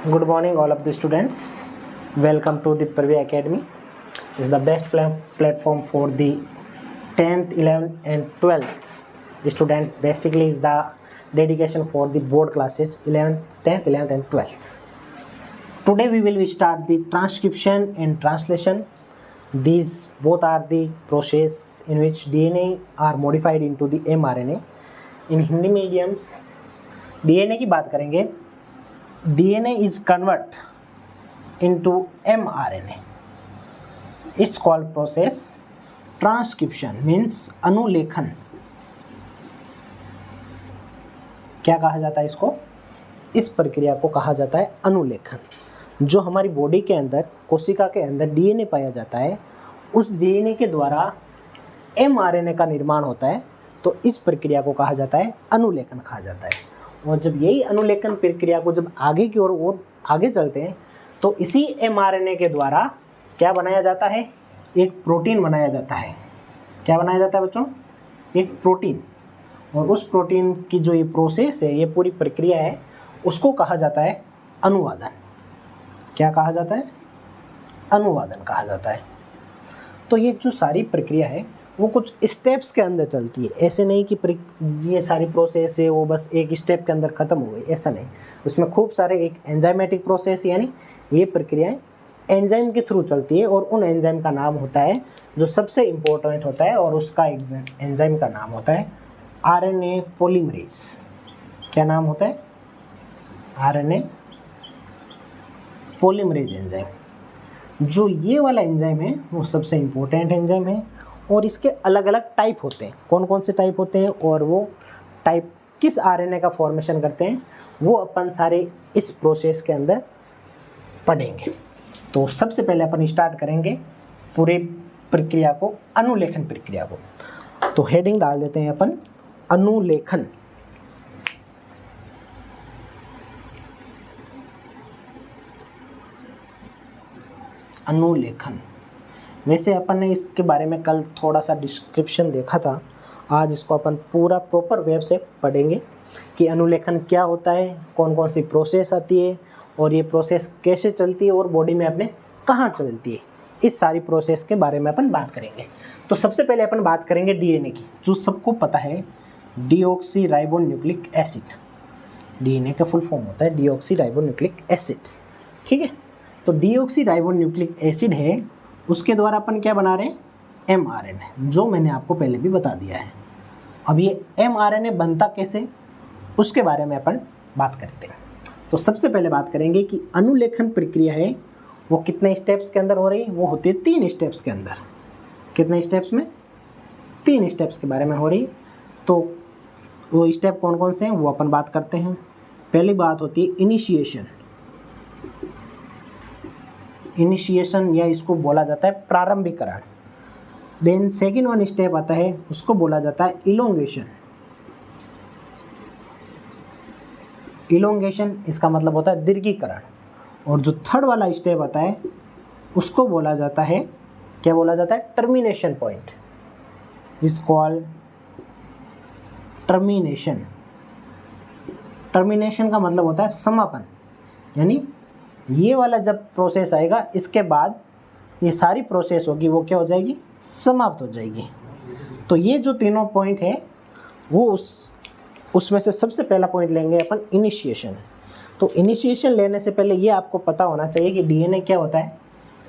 Good morning, all of the students. Welcome to the Parvi Academy. This is the best platform for the 10th, 11th, and 12th student. Basically, is the dedication for the board classes 11th, 10th, 11th, and 12th. Today, we will start the transcription and translation. These both are the process in which DNA are modified into the mRNA. In Hindi mediums, DNA की बात करेंगे. DNA is convert into mRNA. It's called process transcription means अनुलेखन. क्या कहा जाता है इसको? इस प्रक्रिया को कहा जाता है अनुलेखन. जो हमारी बॉडी के अंदर कोशिका के अंदर DNA पाया जाता है, उस DNA के द्वारा mRNA का निर्माण होता है, तो इस प्रक्रिया को कहा जाता है अनुलेखन कहा जाता है. और जब यही अनुलेखन प्रक्रिया को जब आगे की ओर आगे चलते हैं, तो इसी mRNA के द्वारा क्या बनाया जाता है? एक प्रोटीन बनाया जाता है. क्या बनाया जाता है बच्चों? एक प्रोटीन. और उस प्रोटीन की जो ये प्रोसेस है, ये पूरी प्रक्रिया है, उसको कहा जाता है अनुवादन. क्या कहा जाता है? अनुवादन कहा जाता है. तो ये जो सारी प्रक्रिया है वो कुछ स्टेप्स के अंदर चलती है. ऐसे नहीं कि ये सारी प्रोसेस है वो बस एक स्टेप के अंदर ख़त्म हो गई, ऐसा नहीं. उसमें खूब सारे एक एंजाइमेटिक प्रोसेस, यानी ये प्रक्रियाएं एंजाइम के थ्रू चलती है, और उन एंजाइम का नाम होता है जो सबसे इम्पोर्टेंट होता है, और उसका एंजाइम का नाम होता है RNA पॉलीमरेज. क्या नाम होता है? RNA polymerase enzyme. जो ये वाला एंजाइम है वो सबसे इम्पोर्टेंट एंजाइम है, और इसके अलग अलग टाइप होते हैं. कौन कौन से टाइप होते हैं और वो टाइप किस RNA का फॉर्मेशन करते हैं, वो अपन सारे इस प्रोसेस के अंदर पढ़ेंगे. तो सबसे पहले अपन स्टार्ट करेंगे पूरे प्रक्रिया को, अनुलेखन प्रक्रिया को. तो हेडिंग डाल देते हैं अपन अनुलेखन. अनुलेखन. वैसे अपन ने इसके बारे में कल थोड़ा सा डिस्क्रिप्शन देखा था. आज इसको अपन पूरा प्रॉपर वेब से पढ़ेंगे कि अनुलेखन क्या होता है, कौन कौन सी प्रोसेस आती है, और ये प्रोसेस कैसे चलती है, और बॉडी में अपने कहाँ चलती है. इस सारी प्रोसेस के बारे में अपन बात करेंगे. तो सबसे पहले अपन बात करेंगे DNA की, जो सबको पता है deoxy ribo nucleic acid. DNA का फुल फॉर्म होता है डीऑक्सी राइबो न्यूक्लिक एसिड्स. ठीक है. तो डीऑक्सी राइबो न्यूक्लिक एसिड है, उसके द्वारा अपन क्या बना रहे हैं? mRNA, जो मैंने आपको पहले भी बता दिया है. अब ये mRNA बनता कैसे, उसके बारे में अपन बात करते हैं. तो सबसे पहले बात करेंगे कि अनुलेखन प्रक्रिया है वो कितने स्टेप्स के अंदर हो रही है. वो होती है 3 स्टेप्स के अंदर. कितने स्टेप्स में? 3 स्टेप्स के बारे में हो रही है. तो वो स्टेप कौन कौन से हैं वो अपन बात करते हैं. पहली बात होती है इनिशिएशन. इनिशिएशन या इसको बोला जाता है प्रारंभिकरण. देन सेकेंड वन स्टेप आता है, उसको बोला जाता है इलोंगेशन. इलोंगेशन इसका मतलब होता है दीर्घीकरण. और जो थर्ड वाला स्टेप आता है उसको बोला जाता है, क्या बोला जाता है? Termination point. Is called termination. Termination का मतलब होता है समापन. यानी ये वाला जब प्रोसेस आएगा, इसके बाद ये सारी प्रोसेस होगी वो क्या हो जाएगी? समाप्त हो जाएगी. तो ये जो तीनों पॉइंट है वो उसमें से सबसे पहला पॉइंट लेंगे अपन इनिशिएशन. तो इनिशिएशन लेने से पहले ये आपको पता होना चाहिए कि DNA क्या होता है?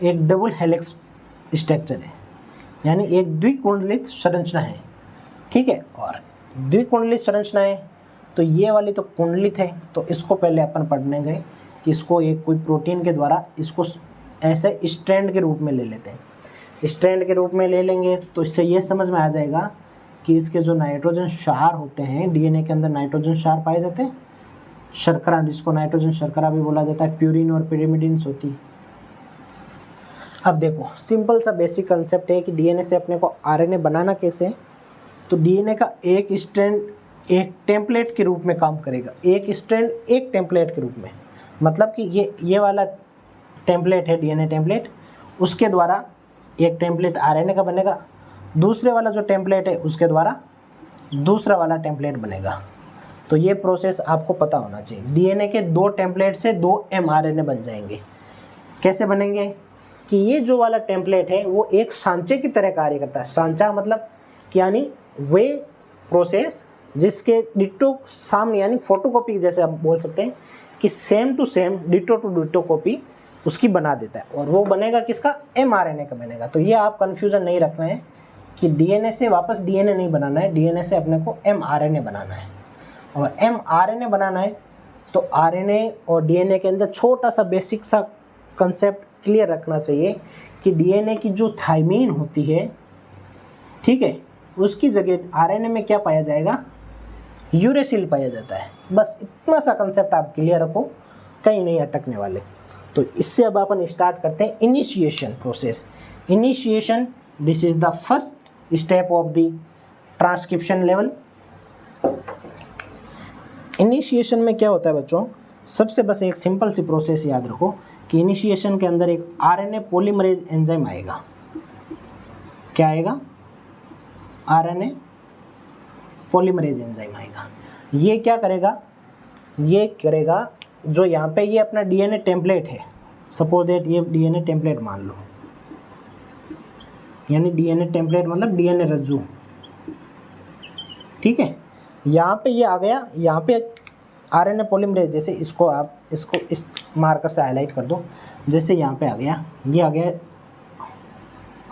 एक डबल हेलिक्स स्ट्रक्चर है, यानी एक द्विकुंडलित संरचना है. ठीक है. और द्विकुंडलित संरचना है तो ये वाली तो कुंडलित है, तो इसको पहले अपन पढ़ने गए कि इसको एक कोई प्रोटीन के द्वारा इसको ऐसे स्ट्रैंड के रूप में ले लेते हैं. स्ट्रैंड के रूप में ले लेंगे तो इससे ये समझ में आ जाएगा कि इसके जो नाइट्रोजन क्षार होते हैं, DNA के अंदर नाइट्रोजन क्षार पाए जाते हैं. शर्करा, जिसको नाइट्रोजन शर्करा भी बोला जाता है, प्यूरिन और पिरिमिडिन्स होती है. अब देखो, सिंपल सा बेसिक कंसेप्ट है कि DNA से अपने को RNA बनाना कैसे है. तो DNA का एक स्ट्रैंड एक टेम्पलेट के रूप में काम करेगा. एक स्ट्रैंड एक टेम्पलेट के रूप में, मतलब कि ये वाला टेम्पलेट है DNA टेम्पलेट, उसके द्वारा एक टेम्पलेट RNA का बनेगा. दूसरे वाला जो टेम्पलेट है उसके द्वारा दूसरा वाला टेम्पलेट बनेगा. तो ये प्रोसेस आपको पता होना चाहिए। डीएनए के 2 टेम्पलेट से 2 mRNA बन जाएंगे। कैसे बनेंगे कि ये जो वाला टेम्पलेट है वो एक सांचे की तरह कार्य करता है। सांचा मतलब यानी वे प्रोसेस जिसके डिटो सामने यानी फोटोकॉपी जैसे आप बोल सकते हैं कि same to same ditto to ditto copy उसकी बना देता है। और वो बनेगा किसका? mRNA का बनेगा। तो ये आप कन्फ्यूज़न नहीं रखना है कि डीएनए से वापस डीएनए नहीं बनाना है, डीएनए से अपने को mRNA बनाना है। और mRNA बनाना है तो आरएनए और डीएनए के अंदर छोटा सा बेसिक सा कंसेप्ट क्लियर रखना चाहिए कि डीएनए की जो थाइमीन होती है, ठीक है, उसकी जगह आरएनए में क्या पाया जाएगा? यूरेसिल पाया जाता है। बस इतना सा कंसेप्ट आप क्लियर रखो, कहीं नहीं अटकने वाले। तो इससे अब अपन स्टार्ट करते हैं initiation process. Initiation, this is the first step of the transcription level. Initiation में क्या होता है बच्चों? सबसे बस एक सिंपल सी प्रोसेस याद रखो कि इनिशिएशन के अंदर एक आरएनए पॉलीमरेज एंजाइम आएगा। क्या आएगा? आरएनए पॉलीमरेज एंजाइम आएगा। ये क्या करेगा? ये करेगा जो यहाँ पे ये अपना डीएनए टेम्पलेट है, सपोज दैट ये डीएनए टेम्पलेट मान लो, यानी डीएनए टेम्पलेट मतलब डीएनए रज्जू, ठीक है। यहाँ पे ये आ गया, यहाँ पे आरएनए पॉलीमरेज, जैसे इसको आप इसको इस मार्कर से हाईलाइट कर दो, जैसे यहाँ पे आ गया, ये आ गया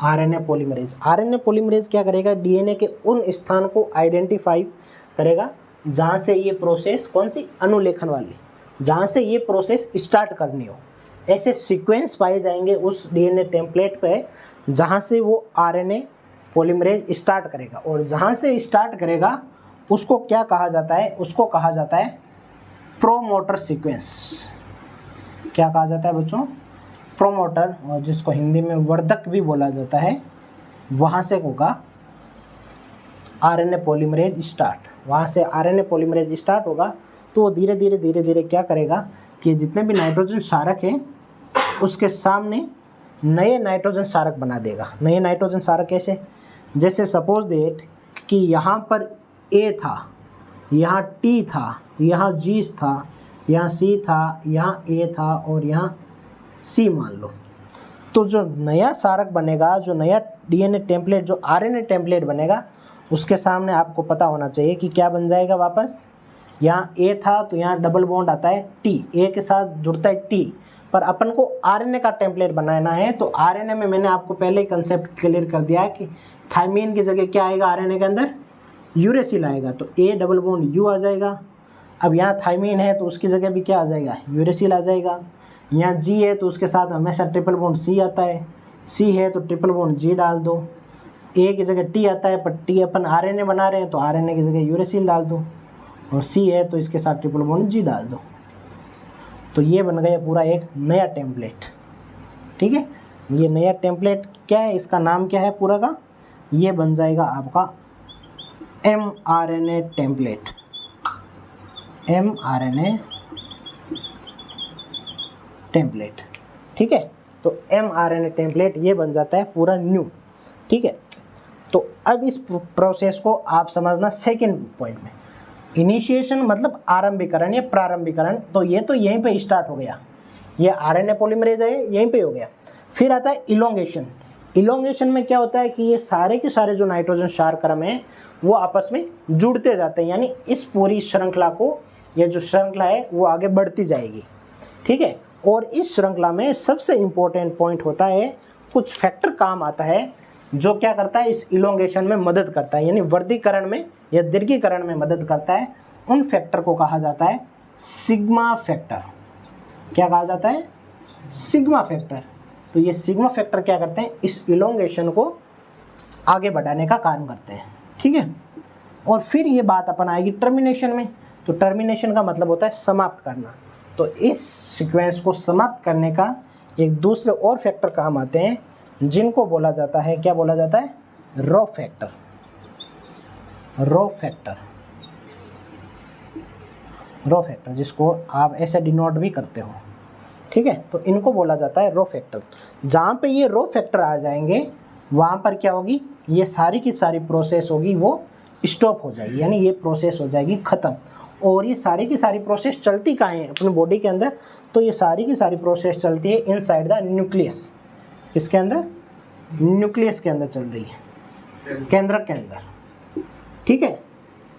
आरएनए पॉलीमरेज। आरएनए पॉलीमरेज क्या करेगा? डीएनए के उन स्थान को आइडेंटिफाई करेगा जहाँ से ये प्रोसेस, कौन सी? अनुलेखन वाली, जहाँ से ये प्रोसेस स्टार्ट करनी हो। ऐसे सीक्वेंस पाए जाएंगे उस डीएनए टेम्पलेट पे जहाँ से वो आरएनए पॉलीमरेज स्टार्ट करेगा। और जहाँ से स्टार्ट करेगा उसको क्या कहा जाता है? उसको कहा जाता है प्रोमोटर सीक्वेंस। क्या कहा जाता है बच्चों? प्रोमोटर, और जिसको हिंदी में वर्धक भी बोला जाता है। वहाँ से होगा आरएनए पॉलीमरेज स्टार्ट, वहाँ से आरएनए पॉलीमरेज स्टार्ट होगा। तो वो धीरे धीरे क्या करेगा कि जितने भी नाइट्रोजन क्षारक हैं उसके सामने नए नाइट्रोजन क्षारक बना देगा। नए नाइट्रोजन क्षारक कैसे? जैसे सपोज दैट कि यहाँ पर ए था, यहाँ टी था, यहाँ जी था, यहाँ सी था, यहाँ ए था और यहाँ सी मान लो। तो जो नया क्षारक बनेगा, जो नया डीएनए टेम्पलेट, जो आरएनए टेम्पलेट बनेगा, उसके सामने आपको पता होना चाहिए कि क्या बन जाएगा वापस। यहाँ ए था तो यहाँ डबल बॉन्ड आता है टी, ए के साथ जुड़ता है टी, पर अपन को आरएनए का टेम्पलेट बनाना है। तो आरएनए में मैंने आपको पहले ही कंसेप्ट क्लियर कर दिया है कि थाइमीन की जगह क्या आएगा? आरएनए के अंदर यूरेसिल आएगा, तो ए डबल बॉन्ड यू आ जाएगा। अब यहाँ थाइमीन है तो उसकी जगह भी क्या आ जाएगा? यूरेसिल आ जाएगा। यहाँ जी है तो उसके साथ हमेशा ट्रिपल बॉन्ड सी आता है, सी है तो ट्रिपल बॉन्ड जी डाल दो। ए की जगह टी आता है, पर टी अपन आरएनए बना रहे हैं तो आरएनए की जगह यूरेसिल डाल दो। और सी है तो इसके साथ ट्रिपल बॉन्ड जी डाल दो। तो ये बन गया पूरा एक नया टेम्पलेट, ठीक है। ये नया टेम्पलेट क्या है? इसका नाम क्या है पूरा का? ये बन जाएगा आपका mRNA टेम्पलेट। mRNA टेम्पलेट, ठीक है। तो mRNA टेम्पलेट ये बन जाता है पूरा न्यू, ठीक है। तो अब इस प्रोसेस को आप समझना सेकंड पॉइंट में। इनिशिएशन मतलब आरंभीकरण या प्रारंभिकरण, तो ये तो यहीं पे स्टार्ट हो गया, ये आरएनए पॉलीमरेज है यहीं पे हो गया। फिर आता है इलोंगेशन। इलोंगेशन में क्या होता है कि ये सारे के सारे जो नाइट्रोजन क्षार क्रम हैं वो आपस में जुड़ते जाते हैं, यानी इस पूरी श्रृंखला को, ये जो श्रृंखला है वो आगे बढ़ती जाएगी, ठीक है। और इस श्रृंखला में सबसे इम्पोर्टेंट पॉइंट होता है, कुछ फैक्टर काम आता है जो क्या करता है? इस इलोंगेशन में मदद करता है, यानी वर्धीकरण में या दीर्घीकरण में मदद करता है। उन फैक्टर को कहा जाता है सिग्मा फैक्टर। क्या कहा जाता है? Sigma factor. तो ये सिग्मा फैक्टर क्या करते हैं? इस इलोंगेशन को आगे बढ़ाने का काम करते हैं, ठीक है। और फिर ये बात अपन आएगी टर्मिनेशन में। तो टर्मिनेशन का मतलब होता है समाप्त करना। तो इस सीक्वेंस को समाप्त करने का एक दूसरे और फैक्टर काम आते हैं, जिनको बोला जाता है, क्या बोला जाता है? Rho factor. Rho factor, rho factor, जिसको आप ऐसे डिनोट भी करते हो, ठीक है। तो इनको बोला जाता है रो फैक्टर। जहाँ पे ये रो फैक्टर आ जाएंगे वहाँ पर क्या होगी? ये सारी की सारी प्रोसेस होगी वो स्टॉप हो जाएगी, यानी ये प्रोसेस हो जाएगी ख़त्म। और ये सारी की सारी प्रोसेस चलती कहाँ है अपनी बॉडी के अंदर, तो ये सारी की सारी प्रोसेस चलती है इनसाइड द न्यूक्लियस। किसके अंदर? न्यूक्लियस के अंदर चल रही है, केंद्रक के अंदर। ठीक है,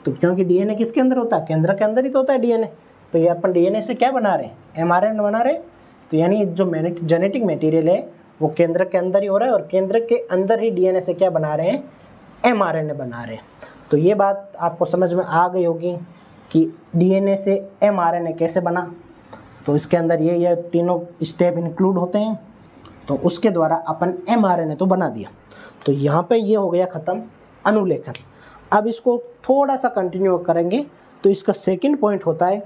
तो क्योंकि डीएनए किसके अंदर होता है? केंद्रक के अंदर ही तो होता है डीएनए। तो ये अपन डीएनए से क्या बना रहे हैं? एमआरएनए बना रहे हैं। तो यानी जो जेनेटिक मटेरियल है वो केंद्रक के अंदर ही हो रहा है, और केंद्रक के अंदर ही डीएनए से क्या बना रहे हैं? एमआरएनए बना रहे हैं। तो ये बात आपको समझ में आ गई होगी कि डीएनए से एमआरएनए कैसे बना। तो इसके अंदर ये तीनों स्टेप इंक्लूड होते हैं। तो उसके द्वारा अपन एमआरएनए तो बना दिया। तो यहाँ पे ये हो गया ख़त्म अनुलेखन। अब इसको थोड़ा सा कंटिन्यू करेंगे तो इसका सेकंड पॉइंट होता है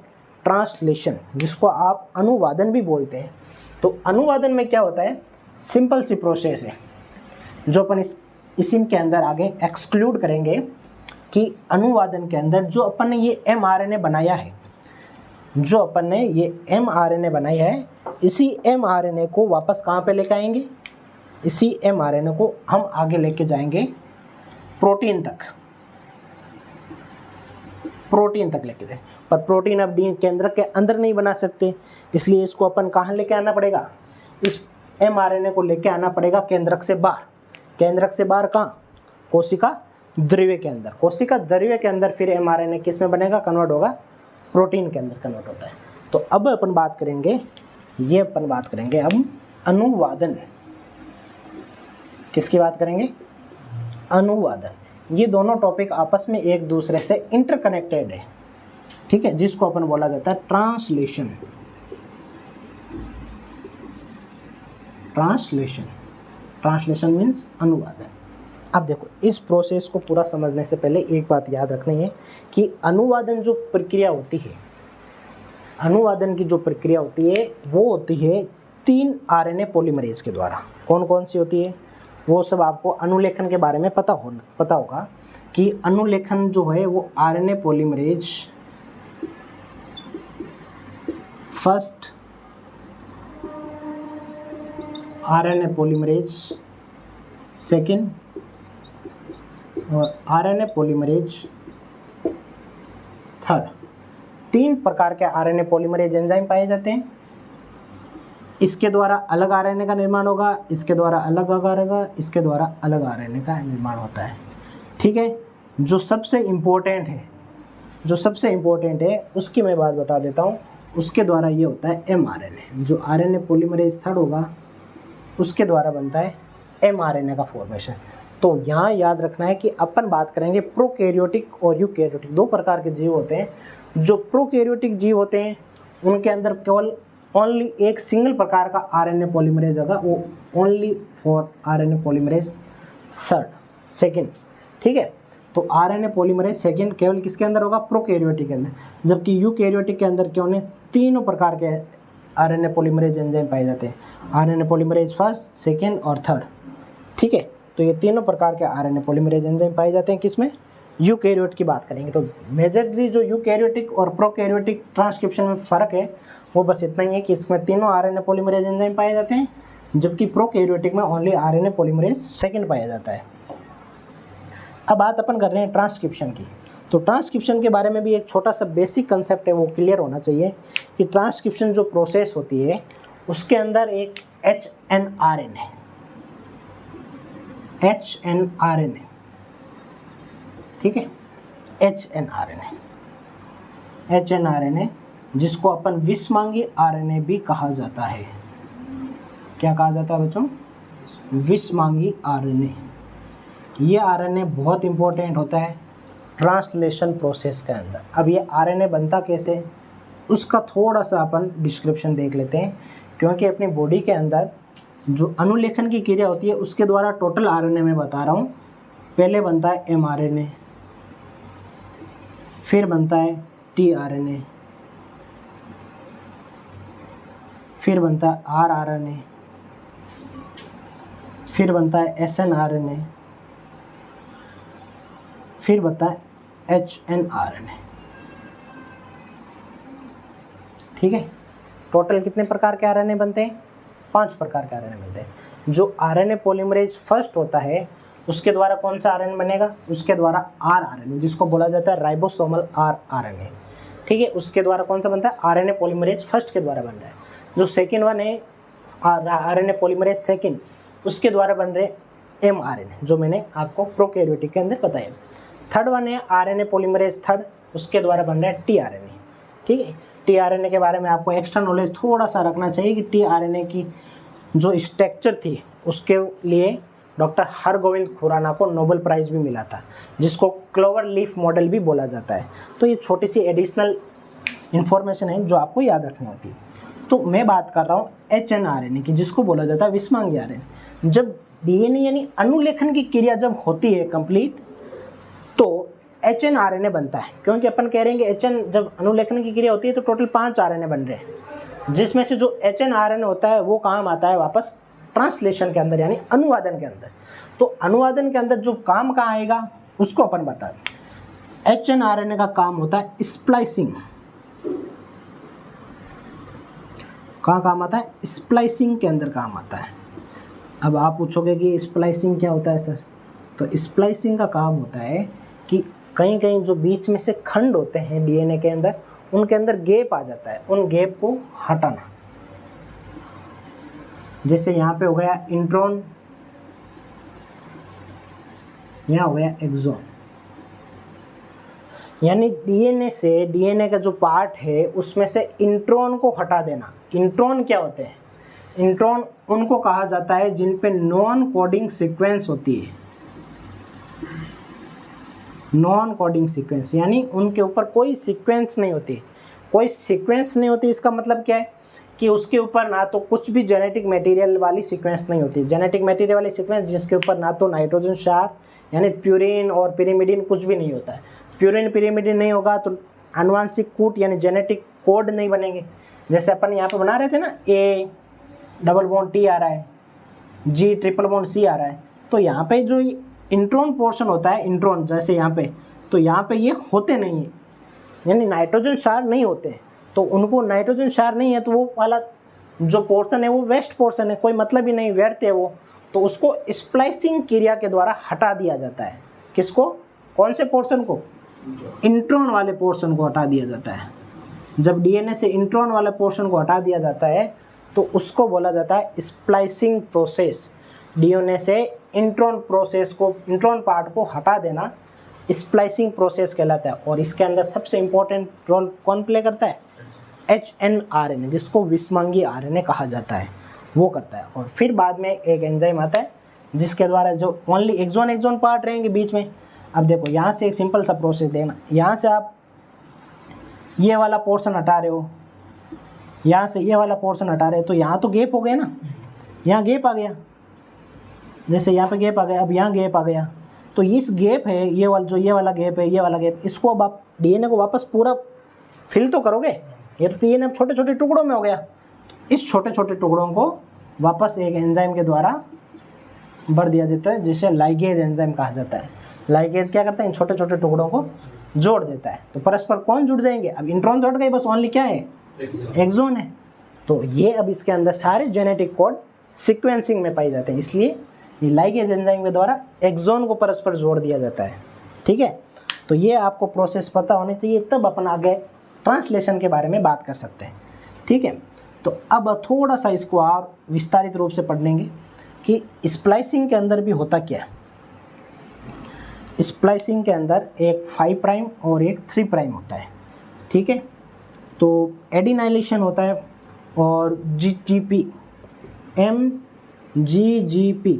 ट्रांसलेशन, जिसको आप अनुवादन भी बोलते हैं। तो अनुवादन में क्या होता है? सिंपल सी प्रोसेस है जो अपन इसी के अंदर आगे एक्सक्लूड करेंगे कि अनुवादन के अंदर जो अपन ने ये एमआरएनए बनाया है, जो अपन ने ये एमआरएनए बनाया है, इसी एमआरएनए को वापस कहाँ पे लेकर आएंगे? इसी एमआरएनए को हम आगे लेके जाएंगे प्रोटीन तक, प्रोटीन तक लेके जाए। पर प्रोटीन अब डी केंद्रक के अंदर नहीं बना सकते, इसलिए इसको अपन कहाँ लेके आना पड़ेगा? इस एमआरएनए को लेके आना पड़ेगा केंद्रक से बाहर। केंद्रक से बाहर कहाँ? कोशिका द्रव्य के अंदर। कोशिका द्रव्य के अंदर फिर एमआरएनए किस में बनेगा? कन्वर्ट होगा, प्रोटीन के अंदर कन्वर्ट होता है। तो अब अपन बात करेंगे, ये अपन बात करेंगे अब अनुवादन। किसकी बात करेंगे? अनुवादन। ये दोनों टॉपिक आपस में एक दूसरे से इंटरकनेक्टेड है, ठीक है, जिसको अपन बोला जाता है ट्रांसलेशन। ट्रांसलेशन, ट्रांसलेशन मीन्स अनुवादन। अब देखो, इस प्रोसेस को पूरा समझने से पहले एक बात याद रखनी है कि अनुवादन जो प्रक्रिया होती है, अनुवादन की जो प्रक्रिया होती है वो होती है 3 आरएनए पॉलीमरेज के द्वारा। कौन कौन सी होती है वो सब आपको अनुलेखन के बारे में पता होगा कि अनुलेखन जो है वो RNA polymerase first, RNA polymerase second और आरएनए पॉलीमरेज थर्ड। 3 प्रकार के आरएनए पॉलीमरेज एंजाइम पाए जाते हैं। इसके द्वारा अलग आरएनए का निर्माण होगा, इसके द्वारा अलग होगा, इसके द्वारा अलग आरएनए का निर्माण होता है। ठीक है, जो सबसे इम्पोर्टेंट है उसकी मैं बात बता देता हूँ। उसके द्वारा ये होता है एमआरएनए। जो आरएनए पॉलीमरेज थर्ड होगा उसके द्वारा बनता है एमआरएनए का फॉर्मेशन। तो यहाँ याद रखना है कि अपन बात करेंगे प्रोकैरियोटिक और यूकैरियोटिक। 2 प्रकार के जीव होते हैं। जो प्रोकैरियोटिक जीव होते हैं उनके अंदर केवल ओनली एक सिंगल प्रकार का आरएनए पॉलीमरेज होगा, वो only for RNA polymerase second. ठीक है, तो आरएनए पॉलीमरेज सेकेंड केवल किसके अंदर होगा? प्रोकैरियोटिक के अंदर। जबकि यूकैरियोटिक के अंदर क्या होने 3 प्रकार के आरएनए पॉलीमरेज एंजाइम पाए जाते हैं। आरएनए पॉलीमरेज फर्स्ट, सेकेंड और थर्ड। ठीक है, तो ये 3 प्रकार के आरएनए पॉलीमरेज एंजाइम पाए जाते हैं किसमें? यूकैरियोट की बात करेंगे। तो मेजरली जो यूकैरियोटिक और प्रोकैरियोटिक ट्रांसक्रिप्शन में फ़र्क है वो बस इतना ही है कि इसमें तीनों आरएनए पॉलीमरेज एंजाइम पाए जाते हैं, जबकि प्रोकैरियोटिक में ओनली आरएनए पॉलीमरेज सेकेंड पाया जाता है। अब बात अपन कर रहे हैं ट्रांसक्रिप्शन की। तो ट्रांसक्रिप्शन के बारे में भी एक छोटा सा बेसिक कंसेप्ट है, वो क्लियर होना चाहिए कि ट्रांसक्रिप्शन जो प्रोसेस होती है उसके अंदर एक एचएनआरएनए, ठीक है, एचएनआरएनए जिसको अपन विषमांगी आरएनए भी कहा जाता है। क्या कहा जाता है बच्चों? विषमांगी आरएनए। ये आरएनए बहुत इंपॉर्टेंट होता है ट्रांसलेशन प्रोसेस के अंदर। अब ये आरएनए बनता कैसे उसका थोड़ा सा अपन डिस्क्रिप्शन देख लेते हैं, क्योंकि अपनी बॉडी के अंदर जो अनुलेखन की क्रिया होती है उसके द्वारा टोटल आरएनए में बता रहा हूँ। पहले बनता है एमआरएनए, फिर बनता है टीआरएनए, फिर बनता है आरआरएनए, फिर बनता है एसएनआरएनए, फिर बनता है एचएनआरएनए। ठीक है, टोटल कितने प्रकार के आरएनए बनते हैं? 5 प्रकार के आरएनए बनते हैं। जो आरएनए पॉलीमरेज फर्स्ट होता है उसके द्वारा कौन सा आरएनए बनेगा, उसके द्वारा आरएनए, जिसको बोला जाता है राइबोसोमल आरएनए। ठीक है, उसके द्वारा कौन सा बनता है, आरएनए पॉलीमरेज फर्स्ट के द्वारा बन रहा है। जो सेकेंड वन है आरएनए पॉलीमरेज सेकेंड, उसके द्वारा बन रहे एमआरएनए, जो मैंने आपको प्रोकैरियोटिक के अंदर बताया। थर्ड वन है आरएनए पॉलीमरेज थर्ड, उसके द्वारा बन रहा है टीआरएनए। ठीक है, टीआरएनए के बारे में आपको एक्स्ट्रा नॉलेज थोड़ा सा रखना चाहिए कि टीआरएनए की जो स्ट्रक्चर थी उसके लिए डॉक्टर हरगोविंद खुराना को नोबेल प्राइज़ भी मिला था, जिसको क्लोवर लीफ मॉडल भी बोला जाता है। तो ये छोटी सी एडिशनल इन्फॉर्मेशन है जो आपको याद रखनी होती है। तो मैं बात कर रहा हूँ एचएनआरएनए की, जिसको बोला जाता है विस्मांगी आरएनए। जब डीएनए यानी अनुलेखन की क्रिया जब होती है कंप्लीट, तो एचएनआरएनए बनता है, क्योंकि अपन कह रहे हैं कि एचएन जब अनुलेखन की क्रिया होती है तो टोटल 5 आरएनए बन रहे हैं, जिसमें से जो एचएनआरएनए होता है वो काम आता है वापस ट्रांसलेशन के अंदर, यानी अनुवादन के अंदर। तो अनुवादन के अंदर जो काम कहाँ आएगा उसको अपन बता दें। एचएनआरएनए का काम होता है स्प्लाइसिंग। कहाँ काम आता है, स्प्लाइसिंग के अंदर काम आता है। अब आप पूछोगे कि स्प्लाइसिंग क्या होता है सर, तो स्प्लाइसिंग का काम होता है कि कहीं कहीं जो बीच में से खंड होते हैं डीएनए के अंदर, उनके अंदर गैप आ जाता है, उन गैप को हटाना। जैसे यहाँ पे हो गया इंट्रॉन, यहाँ हो गया एक्सॉन, यानी डीएनए से, डीएनए का जो पार्ट है उसमें से इंट्रॉन को हटा देना। इंट्रॉन क्या होते हैं, इंट्रॉन उनको कहा जाता है जिन पे नॉन कोडिंग सीक्वेंस होती है। नॉन कोडिंग सीक्वेंस यानी उनके ऊपर कोई सीक्वेंस नहीं होती। कोई सीक्वेंस नहीं होती इसका मतलब क्या है कि उसके ऊपर ना तो कुछ भी जेनेटिक मटेरियल वाली सीक्वेंस नहीं होती। जेनेटिक मटेरियल वाली सीक्वेंस जिसके ऊपर ना तो नाइट्रोजन क्षार यानी प्यूरिन और पिरिमिडिन कुछ भी नहीं होता है। प्यूरिन पिरिमिडिन नहीं होगा तो आनुवांशिक कूट यानी जेनेटिक कोड नहीं बनेंगे। जैसे अपन यहाँ पे बना रहे थे ना, ए डबल बॉन्ड टी आ रहा है, जी ट्रिपल बॉन्ड सी आ रहा है, तो यहाँ पे जो इंट्रॉन पोर्शन होता है, इंट्रॉन जैसे यहाँ पे, तो यहाँ पे ये होते नहीं है, यानी नाइट्रोजन क्षार नहीं होते। तो उनको नाइट्रोजन क्षार नहीं है तो वो वाला जो पोर्शन है वो वेस्ट पोर्शन है, कोई मतलब ही नहीं, व्यर्थ है वो। तो उसको स्प्लाइसिंग क्रिया के द्वारा हटा दिया जाता है। किसको, कौन से पोर्शन को, इंट्रॉन वाले पोर्शन को हटा दिया जाता है। जब डीएनए से इंट्रॉन वाले पोर्शन को हटा दिया जाता है तो उसको बोला जाता है स्प्लाइसिंग प्रोसेस। डीएनए से इंट्रॉन प्रोसेस को, इंट्रॉन पार्ट को हटा देना स्प्लाइसिंग प्रोसेस कहलाता है। और इसके अंदर सबसे इंपॉर्टेंट रोल कौन प्ले करता है, एचएनआरएनए, जिसको विस्मांगी आरएनए कहा जाता है, वो करता है। और फिर बाद में एक एंजाइम आता है जिसके द्वारा जो ओनली एक्सॉन एक्सॉन पार्ट रहेंगे बीच में। अब देखो यहाँ से एक सिंपल सा प्रोसेस देखना, यहाँ से आप ये वाला पोर्शन हटा रहे हो, यहाँ से ये वाला पोर्शन हटा रहे हो, तो यहाँ तो गैप हो गया ना, यहाँ गैप आ गया, जैसे यहाँ पे गैप आ गया, अब यहाँ गैप आ गया। तो इस गैप है, ये वाला जो ये वाला गैप है, ये वाला गैप, इसको अब आप डीएनए को वापस पूरा फिल तो करोगे। ये तो डीएनए छोटे छोटे टुकड़ों में हो गया, इस छोटे छोटे टुकड़ों को वापस एक एंजाइम के द्वारा भर दिया जाता है, जिसे लाइगेज एंजाइम कहा जाता है। लाइगेज क्या करता है, इन छोटे छोटे टुकड़ों को जोड़ देता है। तो परस्पर कौन जुड़ जाएंगे, अब इंट्रॉन जुड़ गए, बस ओनली क्या है, एक्सॉन है। तो ये अब इसके अंदर सारे जेनेटिक कोड सीक्वेंसिंग में पाए जाते हैं, इसलिए ये लाइगेज एंजाइम के द्वारा एक्सॉन को परस्पर जोड़ दिया जाता है। ठीक है, तो ये आपको प्रोसेस पता होनी चाहिए, तब अपन आगे ट्रांसलेशन के बारे में बात कर सकते हैं। ठीक है, तो अब थोड़ा सा इसको और विस्तारित रूप से पढ़ लेंगे कि स्प्लाइसिंग के अंदर भी होता क्या है। स्प्लाइसिंग के अंदर एक 5 प्राइम और एक 3 प्राइम होता है। ठीक है, तो एडिनाइलेशन होता है और जीजीपी एमजीपीपी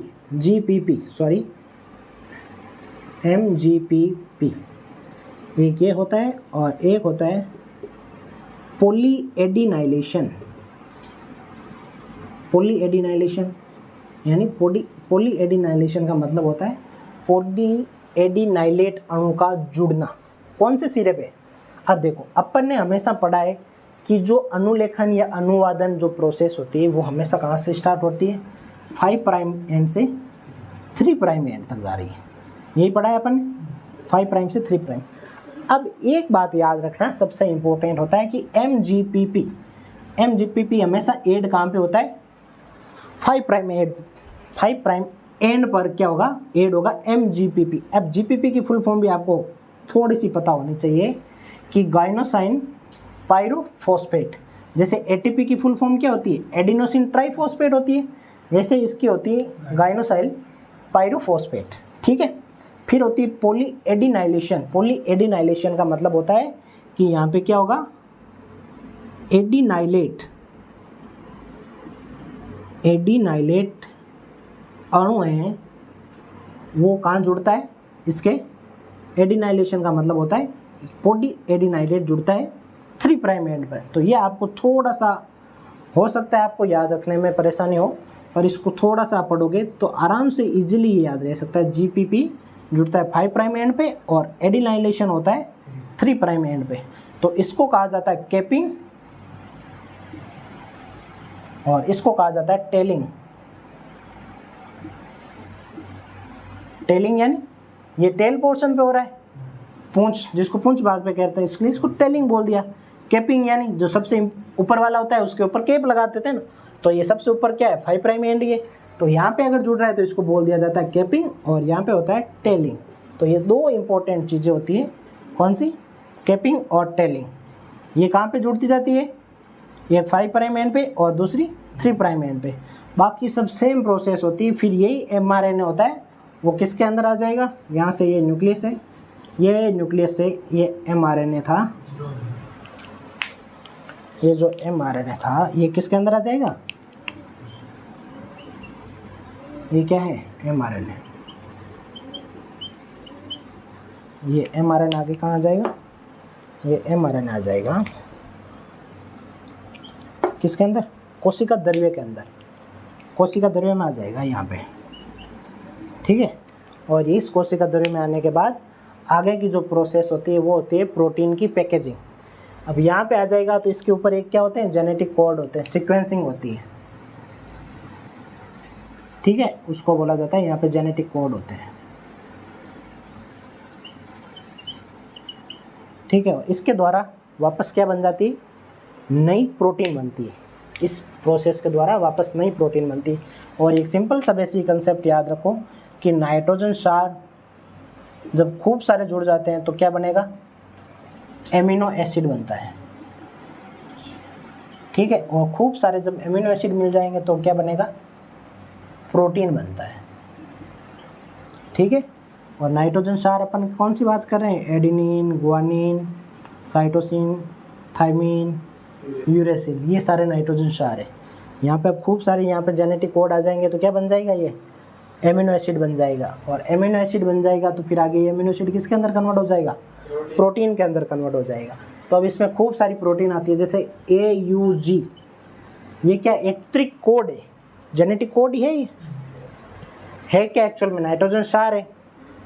एक ये होता है, और एक होता है पॉलीएडिनाइलेशन। पॉलीएडिनाइलेशन यानी पॉलीएडिनाइलेशन का मतलब होता है पॉलीएडिनाइलेट अणु का जुड़ना। कौन से सिरे पे, अब देखो अपन ने हमेशा पढ़ा है कि जो अनुलेखन या अनुवादन जो प्रोसेस होती है वो हमेशा कहाँ से स्टार्ट होती है, 5 प्राइम एंड से 3 प्राइम एंड तक जा रही है। यही पढ़ा है अपन ने, 5 प्राइम से 3 प्राइम। अब एक बात याद रखना सबसे इम्पोर्टेंट होता है कि एमजीपीपी हमेशा एड कहाँ पे होता है, 5 प्राइम एड, 5 प्राइम एंड पर क्या होगा, ऐड होगा MGPP। अब GPP की फुल फॉर्म भी आपको थोड़ी सी पता होनी चाहिए कि गाइनोसाइन पायरोफॉस्फेट। जैसे ATP की फुल फॉर्म क्या होती है, एडिनोसिन ट्राइफॉस्फेट होती है, वैसे इसकी होती है गाइनोसाइल पायरोफॉस्फेट। ठीक है। फिर होती है पॉली एडिनाइलेशन। पॉली एडिनाइलेशन का मतलब होता है कि यहाँ पे क्या होगा, एडिनाइलेट अणु हैं, वो कहाँ जुड़ता है, इसके एडिनाइलेशन का मतलब होता है पॉली एडिनाइलेट जुड़ता है 3 प्राइम एंड पर। तो ये आपको थोड़ा सा हो सकता है आपको याद रखने में परेशानी हो, पर इसको थोड़ा सा पढ़ोगे तो आराम से इजीली ये याद रह सकता है। GPP जुड़ता है 5 प्राइम एंड पे और एडिनाइलेशन होता है 3 प्राइम एंड पे। तो इसको कहा जाता है कैपिंग और इसको कहा जाता है टेलिंग। टेलिंग यानी ये टेल पोर्शन पे हो रहा है, पूंछ, जिसको पूंछ भाग पे कहते हैं, इसलिए इसको टेलिंग बोल दिया। कैपिंग यानी जो सबसे ऊपर वाला होता है उसके ऊपर कैप लगाते थे ना, तो ये सबसे ऊपर क्या है, 5 प्राइम एंड ये, तो यहाँ पे अगर जुड़ रहा है तो इसको बोल दिया जाता है कैपिंग और यहाँ पे होता है टेलिंग। तो ये 2 इंपॉर्टेंट चीज़ें होती है, कौन सी, कैपिंग और टेलिंग। ये कहाँ पे जुड़ती जाती है, ये 5 प्राइम एंड पे और दूसरी 3 प्राइम एंड पे। बाकी सब सेम प्रोसेस होती है। फिर यही mRNA होता है, वो किसके अंदर आ जाएगा, यहाँ से ये न्यूक्लियस है, ये न्यूक्लियस से ये mRNA था, ये जो mRNA था ये किसके अंदर आ जाएगा, ये क्या है, mRNA। ये mRNA आगे कहाँ आ जाएगा, ये mRNA आ जाएगा किसके अंदर, कोशिका द्रव्य के अंदर, कोशिका द्रव्य में आ जाएगा यहाँ पे। ठीक है। और इस कोशिका द्रव्य में आने के बाद आगे की जो प्रोसेस होती है वो होती है प्रोटीन की पैकेजिंग। अब यहाँ पे आ जाएगा तो इसके ऊपर एक क्या होते हैं, जेनेटिक कोड होते हैं, सीक्वेंसिंग होती है। ठीक है, उसको बोला जाता है यहाँ पे जेनेटिक कोड होते हैं। ठीक है। इसके द्वारा वापस क्या बन जाती है, नई प्रोटीन बनती है। इस प्रोसेस के द्वारा वापस नई प्रोटीन बनती है। और एक सिंपल सा बेसिक कंसेप्ट याद रखो कि नाइट्रोजन क्षार जब खूब सारे जुड़ जाते हैं तो क्या बनेगा, एमिनो एसिड बनता है। ठीक है। और खूब सारे जब एमिनो एसिड मिल जाएंगे तो क्या बनेगा, प्रोटीन बनता है। ठीक है। और नाइट्रोजन क्षार अपन कौन सी बात कर रहे हैं, adenine, guanine, cytosine, thymine, uracil, ये सारे नाइट्रोजन क्षार है। यहाँ पे अब खूब सारे यहाँ पे जेनेटिक कोड आ जाएंगे तो क्या बन जाएगा, ये एमिनो एसिड बन जाएगा। और एमिनो एसिड बन जाएगा तो फिर आगे ये एमिनो एसिड किसके अंदर कन्वर्ट हो जाएगा, प्रोटीन के अंदर कन्वर्ट हो जाएगा। तो अब इसमें खूब सारी प्रोटीन आती है, जैसे AUG, ये क्या एक्ट्रिक कोड है, जेनेटिक कोड ही है। ये है क्या, एक्चुअल में नाइट्रोजन क्षार है।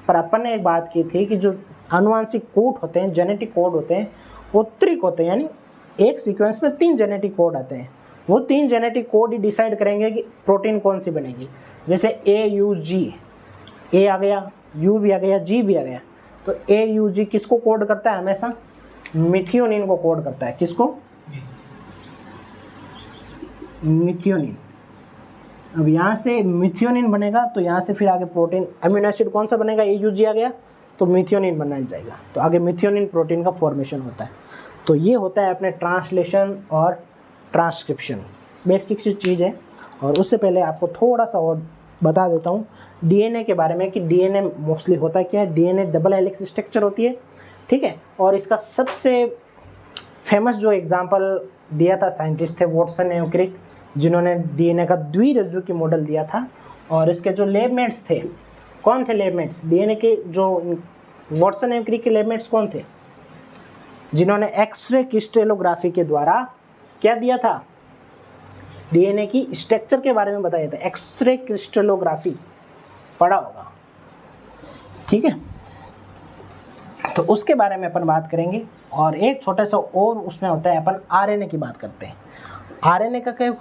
पर अपन ने एक बात की थी कि जो आनुवांशिक कोड होते हैं, जेनेटिक कोड होते हैं, वो त्रिक होते हैं, यानी एक सीक्वेंस में 3 जेनेटिक कोड आते हैं। वो 3 जेनेटिक कोड ही डिसाइड करेंगे कि प्रोटीन कौन सी बनेगी। जैसे AUG, A आ गया, U भी आ गया, G भी आ गया। तो AUG किसको कोड करता है, हमेशा मिथियोनिन को कोड करता है। किसको, मिथियोनिन। अब यहाँ से मिथियोनिन बनेगा तो यहाँ से फिर आगे प्रोटीन, अमीनो एसिड कौन सा बनेगा, AUG आ गया तो मिथियोनिन बनना जाएगा, तो आगे मिथियोनिन प्रोटीन का फॉर्मेशन होता है। तो ये होता है अपने ट्रांसलेशन और ट्रांसक्रिप्शन, बेसिक सी चीज़ है। और उससे पहले आपको थोड़ा सा और बता देता हूँ DNA के बारे में कि DNA मोस्टली होता क्या है, DNA डबल हेलिक्स स्ट्रक्चर होती है। ठीक है। और इसका सबसे फेमस जो एग्जांपल दिया था साइंटिस्ट थे वॉटसन एवं क्रिक, जिन्होंने DNA का द्विरज्जु की मॉडल दिया था। और इसके जो लैबमेट्स थे, कौन थे लैबमेट्स, DNA के जो वॉटसन एवं क्रिक के लैबमेट्स कौन थे, जिन्होंने एक्सरे क्रिस्टलोग्राफी के द्वारा क्या दिया था, DNA की स्ट्रक्चर के बारे में बताया था। एक्सरे क्रिस्टलोग्राफी पढ़ा होगा। ठीक है। तो उसके बारे में अपन बात करेंगे। और एक छोटा सा और उसमें होता है, अपन RNA की बात करते हैं। RNA का क्या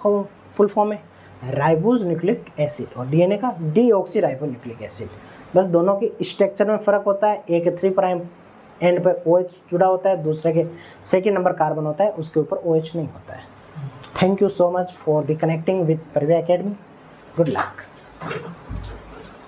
फुल फॉर्म है, राइबोज न्यूक्लिक एसिड, और DNA का डीऑक्सी राइबो न्यूक्लिक एसिड। बस दोनों के स्ट्रक्चर में फ़र्क होता है। एक 3 प्राइम एंड पे OH जुड़ा होता है, दूसरे के सेकेंड नंबर कार्बन होता है, उसके ऊपर OH नहीं होता है। Thank you so much for the connecting with परवे एकेडमी। Good luck.